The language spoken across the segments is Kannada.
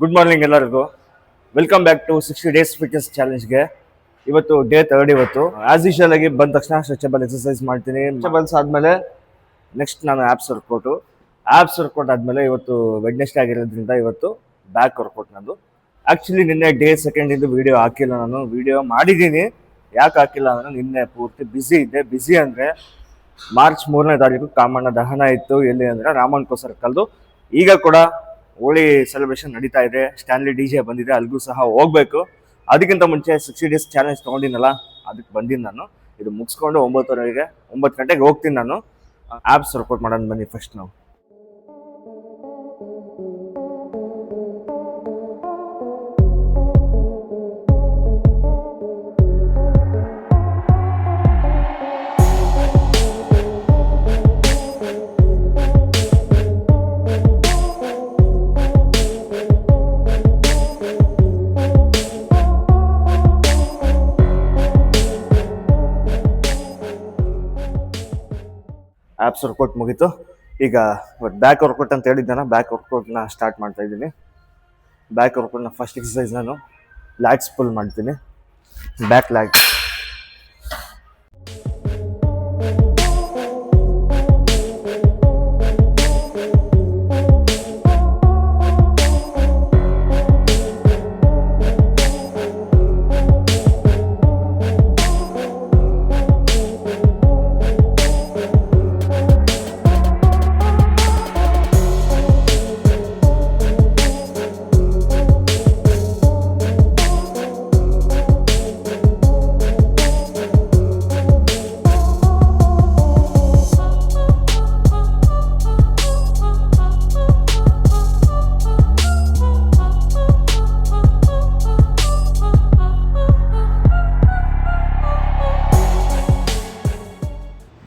ಗುಡ್ ಮಾರ್ನಿಂಗ್ ಎಲ್ಲರಿಗೂ. Welcome back to 60 days fitness ಚಾಲೆಂಜ್ಗೆ. ಇವತ್ತು ಡೇ 3 ಇವತ್ತು. ಆಸ್ ಯೂಶುವಲ್ ಆಗಿ ಬಂದ ತಕ್ಷಣ ಸ್ಟ್ರೆಚಬಲ್ ಎಕ್ಸರ್ಸೈಸ್ ಮಾಡ್ತೀನಿ. ಸ್ಟ್ರೆಚಬಲ್ಸ್ ಆದಮೇಲೆ ನೆಕ್ಸ್ಟ್ ನಾನು ಆ್ಯಪ್ಸ್ ವರ್ಕೌಟ್ ಆದಮೇಲೆ ಇವತ್ತು ವೆಡ್ನೆಸ್ಡೇ ಆಗಿರೋದ್ರಿಂದ ಇವತ್ತು ಬ್ಯಾಕ್ ವರ್ಕೌಟ್ ನಂದು. ಆ್ಯಕ್ಚುಲಿ ನಿನ್ನೆ ಡೇ 2 ವೀಡಿಯೋ ಹಾಕಿಲ್ಲ. ನಾನು ವೀಡಿಯೋ ಮಾಡಿದ್ದೀನಿ. ಯಾಕೆ ಹಾಕಿಲ್ಲ ಅಂದರೆ ನಿನ್ನೆ ಪೂರ್ತಿ ಬ್ಯುಸಿ ಇದ್ದೆ. ಬ್ಯುಸಿ ಅಂದರೆ ಮಾರ್ಚ್ 3ನೇ ತಾರೀಕು ಕಾಮಣ್ಣ ದಹನ ಇತ್ತು. ಎಲ್ಲಿ ಅಂದರೆ ರಾಮನ್ಕೋ ಸರ್ಕಲ್ದು. ಈಗ ಕೂಡ ಹೋಳಿ ಸೆಲೆಬ್ರೇಷನ್ ನಡೀತಾ ಇದೆ. ಸ್ಟ್ಯಾನ್ಲಿ DJ ಬಂದಿದೆ, ಅಲ್ಲಿಗೂ ಸಹ ಹೋಗ್ಬೇಕು. ಅದಕ್ಕಿಂತ ಮುಂಚೆ 60 ಡೇಸ್ ಚಾಲೆಂಜ್ ತೊಗೊಂಡಿನಲ್ಲ, ಅದಕ್ಕೆ ಬಂದಿನಿ ನಾನು. ಇದು ಮುಗಿಸ್ಕೊಂಡು 9 ಗಂಟೆಗೆ ಹೋಗ್ತೀನಿ ನಾನು. ಆ್ಯಪ್ಸ್ ವರ್ಕೌಟ್ ಮಾಡೋಣ ಬನ್ನಿ ಫಸ್ಟ್ ನಾವು. ಆ್ಯಪ್ಸ್ ವರ್ಕೌಟ್ ಮುಗೀತು. ಈಗ ಬ್ಯಾಕ್ ವರ್ಕೌಟ್ ಅಂತ ಹೇಳಿದ್ದಾನೆ, ಬ್ಯಾಕ್ ವರ್ಕೌಟ್ನ ಸ್ಟಾರ್ಟ್ ಮಾಡ್ತಾ ಇದ್ದೀನಿ. ಬ್ಯಾಕ್ ವರ್ಕೌಟ್ನ ಫಸ್ಟ್ ಎಕ್ಸಸೈಸ್ ನಾನು ಲ್ಯಾಟ್ಸ್ ಪುಲ್ ಮಾಡ್ತೀನಿ. Back leg.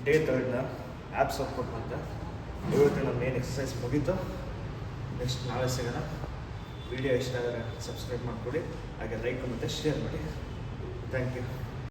ಡೇ 3ನ ಆ್ಯಪ್ಸ್ ವರ್ಕೌಟ್ ಮಾಡಿದೆ. ಇವತ್ತಿನ ಮೇನ್ ಎಕ್ಸಸೈಸ್ ಮುಗೀತು. ನೆಕ್ಸ್ಟ್ ನಾಳೆ ಸಿಗೋಣ. ವಿಡಿಯೋ ಇಷ್ಟ ಆದರೆ ಸಬ್ಸ್ಕ್ರೈಬ್ ಮಾಡಿಕೊಡಿ, ಹಾಗೆ ಲೈಕ್ ಮತ್ತು ಶೇರ್ ಮಾಡಿ. Thank you.